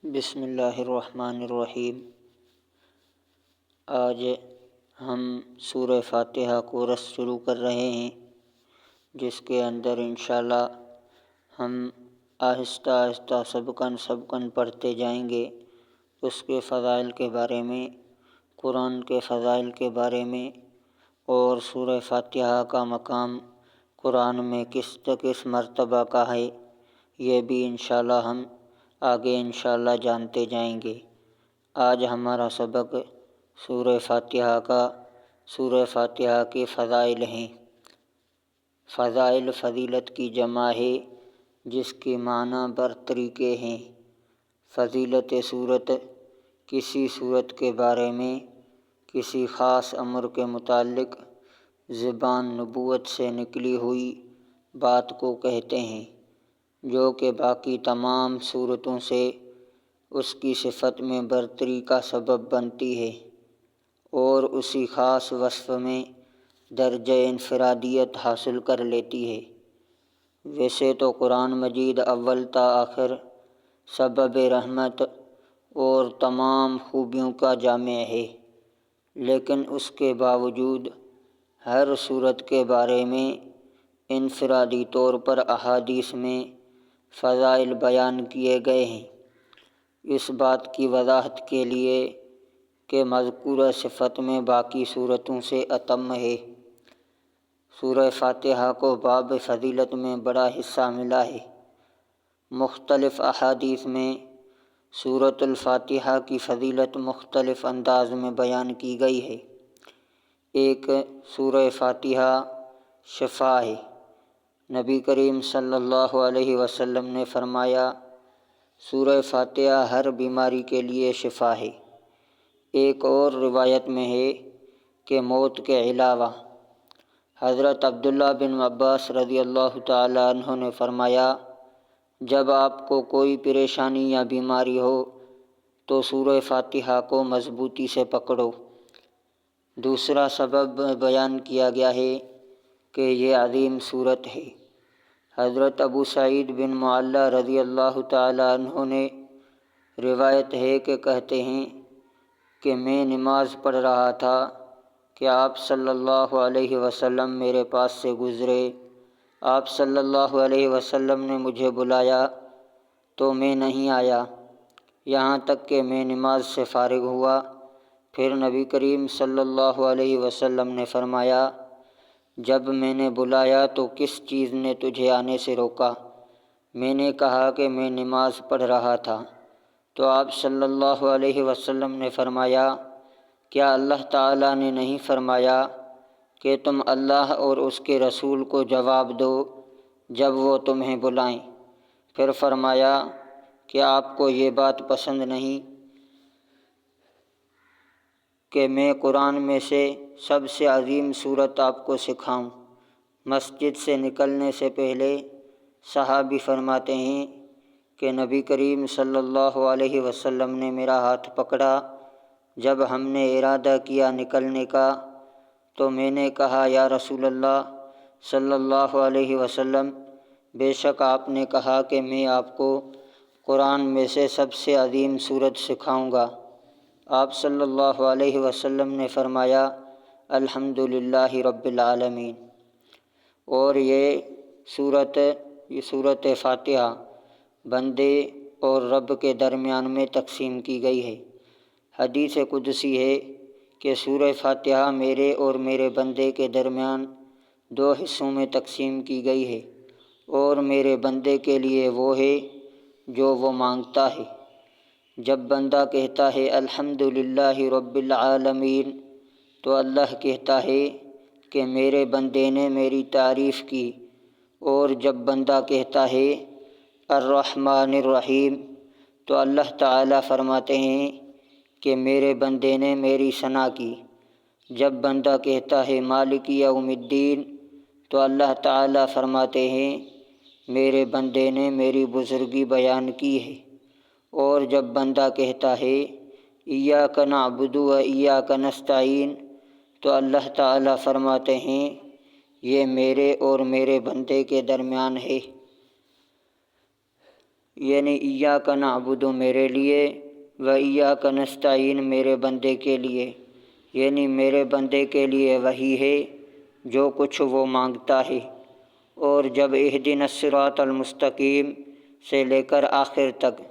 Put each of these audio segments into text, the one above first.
بسم اللہ الرحمن الرحیم۔ آج ہم سورہ فاتحہ کو رس شروع کر رہے ہیں، جس کے اندر انشاءاللہ ہم آہستہ آہستہ سبقاً پڑھتے جائیں گے۔ اس کے فضائل کے بارے میں، قرآن کے فضائل کے بارے میں، اور سورہ فاتحہ کا مقام قرآن میں کس مرتبہ کا ہے، یہ بھی انشاءاللہ ہم آگے انشاءاللہ جانتے جائیں گے۔ آج ہمارا سبق سورہ فاتحہ کے فضائل ہیں۔ فضائل فضیلت کی جمع ہے، جس کے معنی برتری کے ہیں۔ فضیلت صورت، کسی صورت کے بارے میں کسی خاص امر کے متعلق زبان نبوت سے نکلی ہوئی بات کو کہتے ہیں، جو کہ باقی تمام صورتوں سے اس کی صفت میں برتری کا سبب بنتی ہے اور اسی خاص وصف میں درجہ انفرادیت حاصل کر لیتی ہے۔ ویسے تو قرآن مجید اول تا آخر سبب رحمت اور تمام خوبیوں کا جامع ہے، لیکن اس کے باوجود ہر صورت کے بارے میں انفرادی طور پر احادیث میں فضائل بیان کیے گئے ہیں، اس بات کی وضاحت کے لیے کہ مذکورہ صفت میں باقی صورتوں سے اتم ہے۔ سورہ فاتحہ کو باب فضیلت میں بڑا حصہ ملا ہے۔ مختلف احادیث میں سورۃ الفاتحہ کی فضیلت مختلف انداز میں بیان کی گئی ہے۔ ایک، سورہ فاتحہ شفا ہے۔ نبی کریم صلی اللہ علیہ وسلم نے فرمایا، سورہ فاتحہ ہر بیماری کے لیے شفا ہے۔ ایک اور روایت میں ہے کہ موت کے علاوہ۔ حضرت عبداللہ بن عباس رضی اللہ تعالیٰ عنہ نے فرمایا، جب آپ کو کوئی پریشانی یا بیماری ہو تو سورہ فاتحہ کو مضبوطی سے پکڑو۔ دوسرا سبب بیان کیا گیا ہے کہ یہ عظیم سورت ہے۔ حضرت ابو سعید بن معلیٰ رضی اللہ تعالیٰ عنہ نے روایت ہے کہ کہتے ہیں کہ میں نماز پڑھ رہا تھا کہ آپ صلی اللہ علیہ وسلم میرے پاس سے گزرے۔ آپ صلی اللہ علیہ وسلم نے مجھے بلایا تو میں نہیں آیا، یہاں تک کہ میں نماز سے فارغ ہوا۔ پھر نبی کریم صلی اللہ علیہ وسلم نے فرمایا، جب میں نے بلایا تو کس چیز نے تجھے آنے سے روکا؟ میں نے کہا کہ میں نماز پڑھ رہا تھا۔ تو آپ صلی اللہ علیہ وسلم نے فرمایا، کیا اللہ تعالیٰ نے نہیں فرمایا کہ تم اللہ اور اس کے رسول کو جواب دو جب وہ تمہیں بلائیں؟ پھر فرمایا، کیا آپ کو یہ بات پسند نہیں کہ میں قرآن میں سے سب سے عظیم سورت آپ کو سکھاؤں؟ مسجد سے نکلنے سے پہلے صحابی فرماتے ہیں کہ نبی کریم صلی اللہ علیہ وسلم نے میرا ہاتھ پکڑا۔ جب ہم نے ارادہ کیا نکلنے کا تو میں نے کہا، یا رسول اللہ صلی اللہ علیہ وسلم، بے شک آپ نے کہا کہ میں آپ کو قرآن میں سے سب سے عظیم سورت سکھاؤں گا۔ آپ صلی اللہ علیہ وسلم نے فرمایا، الحمدللہ رب العالمین۔ اور یہ سورت فاتحہ بندے اور رب کے درمیان میں تقسیم کی گئی ہے۔ حدیث قدسی ہے کہ سورہ فاتحہ میرے اور میرے بندے کے درمیان دو حصوں میں تقسیم کی گئی ہے، اور میرے بندے کے لیے وہ ہے جو وہ مانگتا ہے۔ جب بندہ کہتا ہے الحمدللہ رب العالمین تو اللہ کہتا ہے کہ میرے بندے نے میری تعریف کی، اور جب بندہ کہتا ہے الرحمن الرحیم تو اللہ تعالیٰ فرماتے ہیں کہ میرے بندے نے میری ثنا کی۔ جب بندہ کہتا ہے مالک یوم الدین تو اللہ تعالیٰ فرماتے ہیں میرے بندے نے میری بزرگی بیان کی ہے۔ اور جب بندہ کہتا ہے ایاک نعبد و ایاک نستعین تو اللہ تعالیٰ فرماتے ہیں یہ میرے اور میرے بندے کے درمیان ہے۔ یعنی ایاک نعبد میرے لیے، و ایاک نستعین میرے بندے کے لیے، یعنی میرے بندے کے لیے وہی ہے جو کچھ وہ مانگتا ہے۔ اور جب اہدنا الصراط المستقیم سے لے کر آخر تک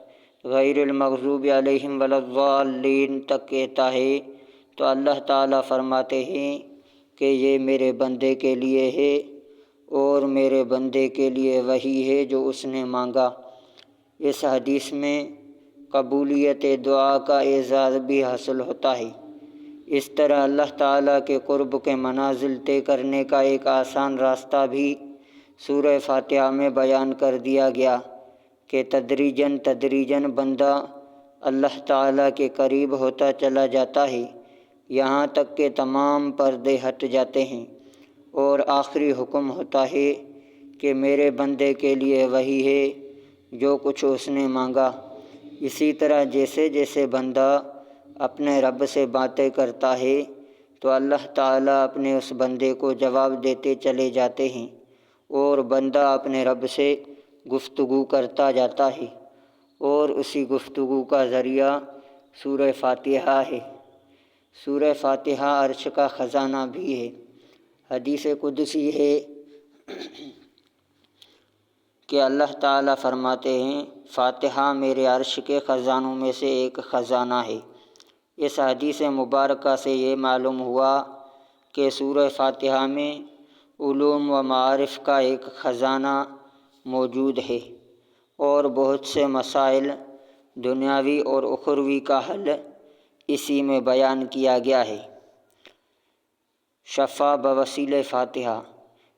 غیر المغضوب علیہم ولا الضالین تک کہتا ہے تو اللہ تعالیٰ فرماتے ہیں کہ یہ میرے بندے کے لیے ہے اور میرے بندے کے لیے وہی ہے جو اس نے مانگا۔ اس حدیث میں قبولیت دعا کا اعزاز بھی حاصل ہوتا ہے۔ اس طرح اللہ تعالیٰ کے قرب کے منازل طے کرنے کا ایک آسان راستہ بھی سورہ فاتحہ میں بیان کر دیا گیا کہ تدریجاً بندہ اللہ تعالیٰ کے قریب ہوتا چلا جاتا ہے، یہاں تک کہ تمام پردے ہٹ جاتے ہیں، اور آخری حکم ہوتا ہے کہ میرے بندے کے لیے وہی ہے جو کچھ اس نے مانگا۔ اسی طرح جیسے جیسے بندہ اپنے رب سے باتیں کرتا ہے تو اللہ تعالیٰ اپنے اس بندے کو جواب دیتے چلے جاتے ہیں، اور بندہ اپنے رب سے گفتگو کرتا جاتا ہے، اور اسی گفتگو کا ذریعہ سورہ فاتحہ ہے۔ سورہ فاتحہ عرش کا خزانہ بھی ہے۔ حدیث قدسی ہے کہ اللہ تعالیٰ فرماتے ہیں فاتحہ میرے عرش کے خزانوں میں سے ایک خزانہ ہے۔ اس حدیث مبارکہ سے یہ معلوم ہوا کہ سورہ فاتحہ میں علوم و معارف کا ایک خزانہ موجود ہے، اور بہت سے مسائل دنیاوی اور اخروی کا حل اسی میں بیان کیا گیا ہے۔ شفا بوسیلہ فاتحہ،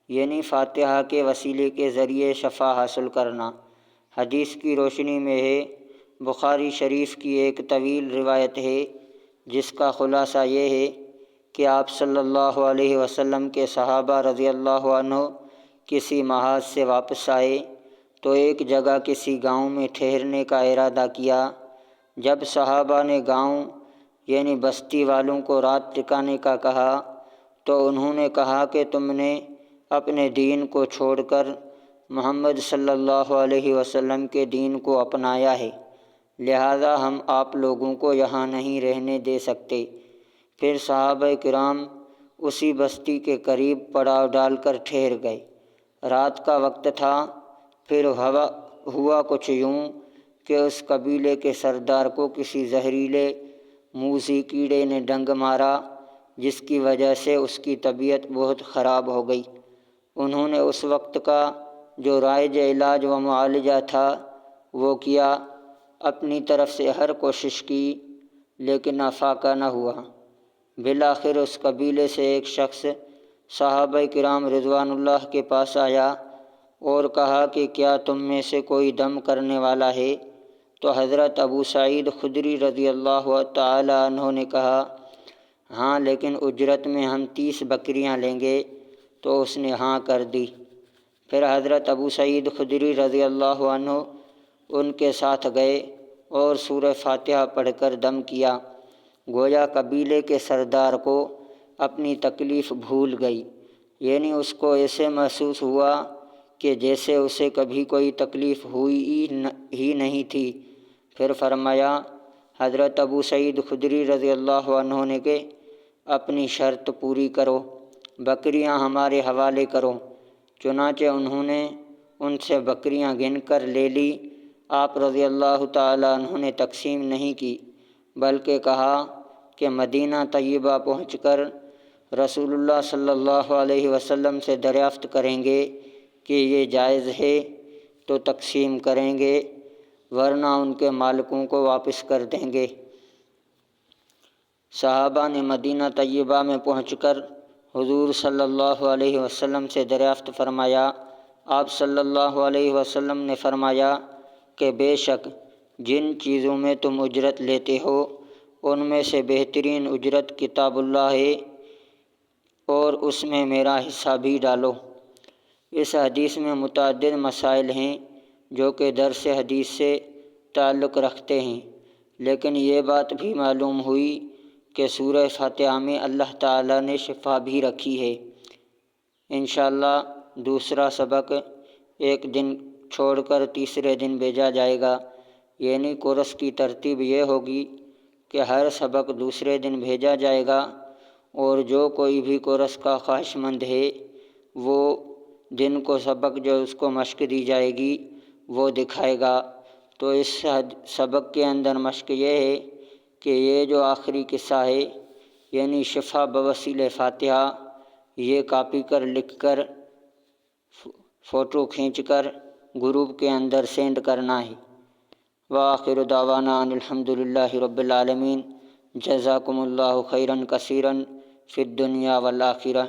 یعنی فاتحہ کے وسیلے کے ذریعے شفا حاصل کرنا۔ حدیث کی روشنی میں ہے، بخاری شریف کی ایک طویل روایت ہے جس کا خلاصہ یہ ہے کہ آپ صلی اللہ علیہ وسلم کے صحابہ رضی اللہ عنہ کسی محاذ سے واپس آئے تو ایک جگہ کسی گاؤں میں ٹھہرنے کا ارادہ کیا۔ جب صحابہ نے گاؤں یعنی بستی والوں کو رات ٹکانے کا کہا تو انہوں نے کہا کہ تم نے اپنے دین کو چھوڑ کر محمد صلی اللہ علیہ وسلم کے دین کو اپنایا ہے، لہذا ہم آپ لوگوں کو یہاں نہیں رہنے دے سکتے۔ پھر صحابہ کرام اسی بستی کے قریب پڑاؤ ڈال کر ٹھہر گئے۔ رات کا وقت تھا۔ پھر ہوا کچھ یوں کہ اس قبیلے کے سردار کو کسی زہریلے موذی کیڑے نے ڈنگ مارا، جس کی وجہ سے اس کی طبیعت بہت خراب ہو گئی۔ انہوں نے اس وقت کا جو رائج علاج و معالجہ تھا وہ کیا، اپنی طرف سے ہر کوشش کی، لیکن افاقہ نہ ہوا۔ بالآخر اس قبیلے سے ایک شخص صحابہ کرام رضوان اللہ کے پاس آیا اور کہا کہ کیا تم میں سے کوئی دم کرنے والا ہے؟ تو حضرت ابو سعید خدری رضی اللہ تعالی عنہ نے کہا ہاں، لیکن اجرت میں ہم 30 بکریاں لیں گے۔ تو اس نے ہاں کر دی۔ پھر حضرت ابو سعید خدری رضی اللہ عنہ ان کے ساتھ گئے اور سورہ فاتحہ پڑھ کر دم کیا۔ گویا قبیلے کے سردار کو اپنی تکلیف بھول گئی، یعنی اس کو ایسے محسوس ہوا کہ جیسے اسے کبھی کوئی تکلیف ہوئی ہی نہیں تھی۔ پھر فرمایا حضرت ابو سعید خدری رضی اللہ عنہ نے کہ اپنی شرط پوری کرو، بکریاں ہمارے حوالے کرو۔ چنانچہ انہوں نے ان سے بکریاں گن کر لے لی۔ آپ رضی اللہ تعالیٰ عنہ نے تقسیم نہیں کی، بلکہ کہا کہ مدینہ طیبہ پہنچ کر رسول اللہ صلی اللہ علیہ وسلم سے دریافت کریں گے کہ یہ جائز ہے تو تقسیم کریں گے، ورنہ ان کے مالکوں کو واپس کر دیں گے۔ صحابہ نے مدینہ طیبہ میں پہنچ کر حضور صلی اللہ علیہ وسلم سے دریافت فرمایا۔ آپ صلی اللہ علیہ وسلم نے فرمایا کہ بے شک جن چیزوں میں تم اجرت لیتے ہو ان میں سے بہترین اجرت کتاب اللہ ہے، اور اس میں میرا حصہ بھی ڈالو۔ اس حدیث میں متعدد مسائل ہیں جو کہ درس حدیث سے تعلق رکھتے ہیں، لیکن یہ بات بھی معلوم ہوئی کہ سورہ فاتحہ میں اللہ تعالیٰ نے شفا بھی رکھی ہے۔ انشاءاللہ دوسرا سبق ایک دن چھوڑ کر تیسرے دن بھیجا جائے گا، یعنی کورس کی ترتیب یہ ہوگی کہ ہر سبق دوسرے دن بھیجا جائے گا، اور جو کوئی بھی کورس کا خواہش مند ہے وہ جن کو سبق جو اس کو مشق دی جائے گی وہ دکھائے گا۔ تو اس سبق کے اندر مشق یہ ہے کہ یہ جو آخری قصہ ہے یعنی شفا بوسیلہ فاتحہ، یہ کاپی کر لکھ کر فوٹو کھینچ کر گروپ کے اندر سینڈ کرنا ہے۔ وآخر دعوانا ان الحمد للہ رب العالمین۔ جزاکم اللہ خیرا کثیرا فی الدنیا والآخرہ۔